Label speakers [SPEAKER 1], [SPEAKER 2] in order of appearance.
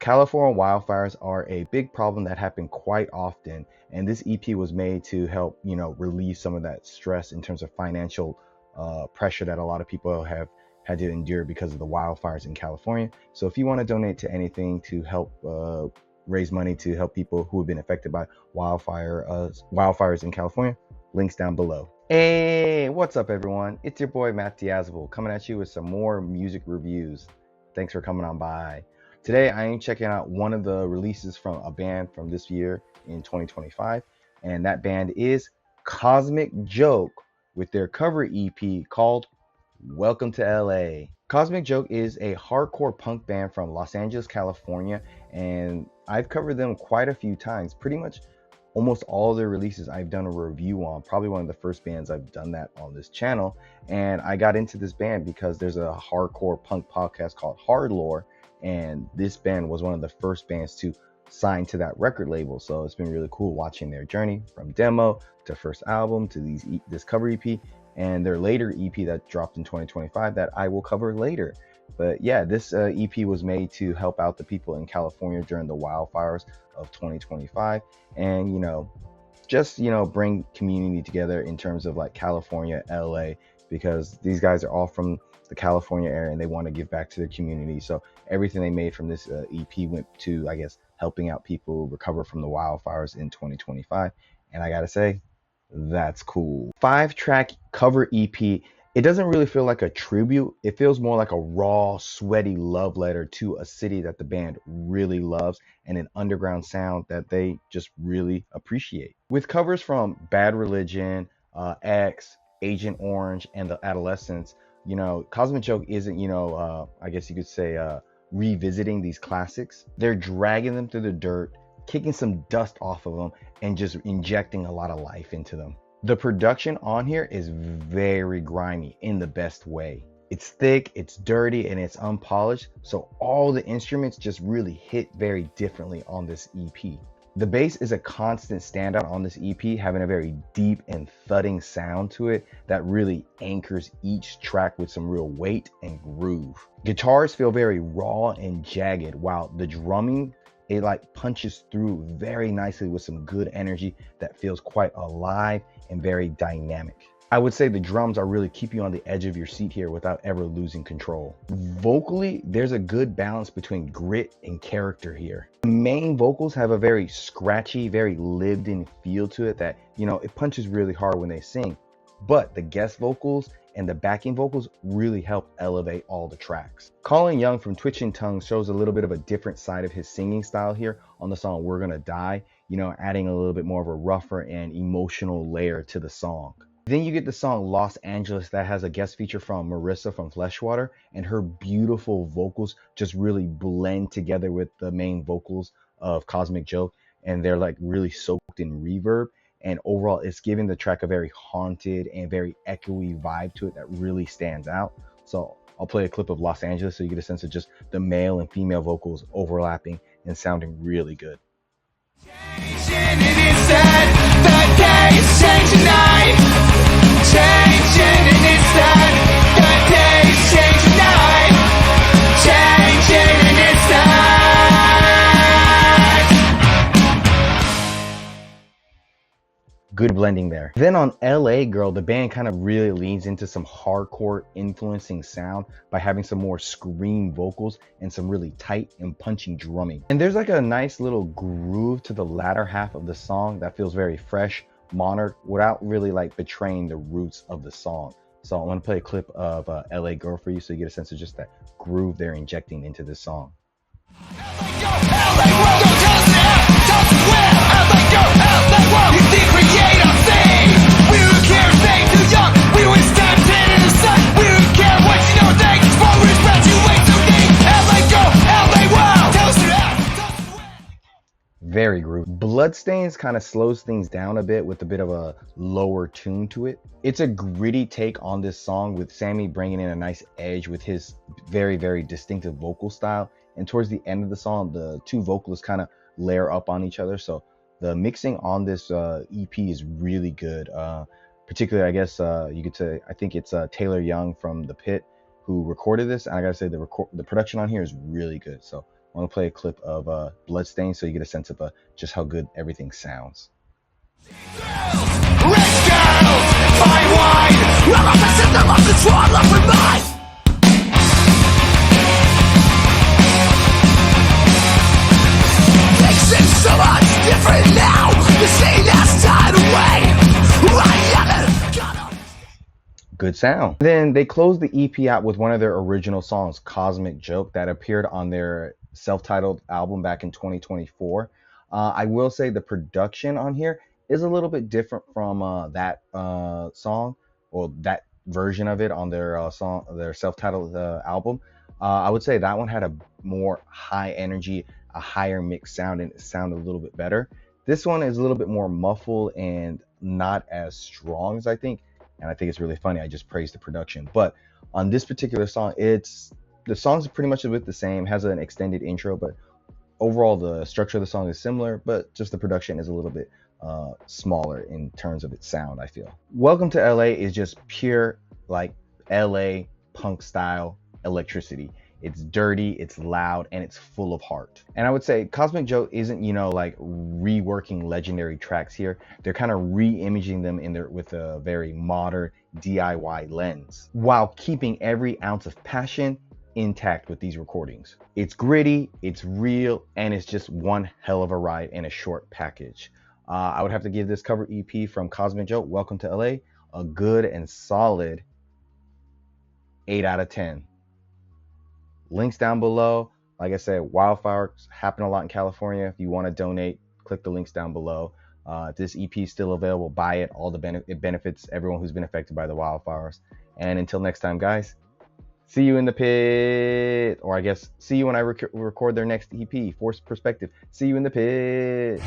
[SPEAKER 1] California wildfires are a big problem that happen quite often, and this EP was made to help, relieve some of that stress in terms of financial pressure that a lot of people have had to endure because of the wildfires in California. So if you want to donate to anything to help raise money to help people who have been affected by wildfires in California, links down below. Hey, what's up everyone? It's your boy Matt Diazable coming at you with some more music reviews. Thanks for coming on by. Today I am checking out one of the releases from a band from this year in 2025, and that band is Cosmic Joke with their cover EP called Welcome to LA. Cosmic Joke is a hardcore punk band from Los Angeles, California, and I've covered them quite a few times. Pretty much almost all of their releases I've done a review on. Probably one of the first bands I've done that on this channel. And I got into this band because there's a hardcore punk podcast called HardLore, and this band was one of the first bands to sign to that record label. So it's been really cool watching their journey from demo to first album to this cover EP and their later EP that dropped in 2025 that I will cover later. But yeah, this EP was made to help out the people in California during the wildfires of 2025, and just bring community together in terms of like California, LA, because these guys are all from the California area and they want to give back to their community. So everything they made from this EP went to, I guess, helping out people recover from the wildfires in 2025. And I gotta say, that's cool. 5-track cover EP. It doesn't really feel like a tribute. It feels more like a raw, sweaty love letter to a city that the band really loves and an underground sound that they just really appreciate. With covers from Bad Religion, X, Agent Orange, and The Adolescents, Cosmic Joke isn't, I guess you could say, revisiting these classics. They're dragging them through the dirt, kicking some dust off of them, and just injecting a lot of life into them. The production on here is very grimy in the best way. It's thick, it's dirty, and it's unpolished, so all the instruments just really hit very differently on this EP. The bass is a constant standout on this EP, having a very deep and thudding sound to it that really anchors each track with some real weight and groove. Guitars feel very raw and jagged, while the drumming, it like punches through very nicely with some good energy that feels quite alive and very dynamic. I would say the drums are really keeping you on the edge of your seat here without ever losing control. Vocally, there's a good balance between grit and character here. The main vocals have a very scratchy, very lived-in feel to it that, it punches really hard when they sing. But the guest vocals and the backing vocals really help elevate all the tracks. Colin Young from Twitching Tongues shows a little bit of a different side of his singing style here on the song We're Gonna Die, adding a little bit more of a rougher and emotional layer to the song. Then you get the song Los Angeles that has a guest feature from Marissa from Fleshwater, and her beautiful vocals just really blend together with the main vocals of Cosmic Joke, and they're like really soaked in reverb. And overall, it's giving the track a very haunted and very echoey vibe to it that really stands out. So I'll play a clip of Los Angeles so you get a sense of just the male and female vocals overlapping and sounding really good. Good blending there. Then on LA Girl, the band kind of really leans into some hardcore influencing sound by having some more scream vocals and some really tight and punchy drumming. And there's like a nice little groove to the latter half of the song that feels very fresh, modern, without really like betraying the roots of the song. So I'm gonna play a clip of LA Girl for you so you get a sense of just that groove they're injecting into this song. Very groovy. Bloodstains kind of slows things down a bit with a bit of a lower tune to it. It's a gritty take on this song with Sammy bringing in a nice edge with his very, very distinctive vocal style. And towards the end of the song, the two vocalists kind of layer up on each other. So the mixing on this EP is really good. Particularly, I guess you could say, I think it's Taylor Young from The Pit who recorded this. And I gotta say the production on here is really good. So I'm gonna play a clip of Bloodstain so you get a sense of just how good everything sounds.
[SPEAKER 2] So much different now. The scene has died away.
[SPEAKER 1] Good sound. Then they closed the EP out with one of their original songs, Cosmic Joke, that appeared on their self-titled album back in 2024. I will say the production on here is a little bit different from that song, or that version of it on their their self-titled album. I would say that one had a more high energy, a higher mix sound, and it sounded a little bit better. This one is a little bit more muffled and not as strong as I think. And I think it's really funny. I just praised the production. But on this particular song, the song's pretty much a bit the same, has an extended intro, but overall the structure of the song is similar, but just the production is a little bit smaller in terms of its sound, I feel. Welcome to LA is just pure like LA punk style electricity. It's dirty, it's loud, and it's full of heart. And I would say Cosmic Joke isn't, like reworking legendary tracks here. They're kind of re-imaging them with a very modern DIY lens, while keeping every ounce of passion intact with these recordings. It's gritty, it's real, and it's just one hell of a ride in a short package. I would have to give this cover EP from Cosmic Joke, Welcome to LA, a good and solid 8 out of 10. Links down below. Like I said, wildfires happen a lot in California. If you want to donate, click the links down below. This EP is still available. Buy it. It benefits everyone who's been affected by the wildfires. And until next time, guys, see you in the pit. Or I guess, see you when I record their next EP, Forced Perspective. See you in the pit.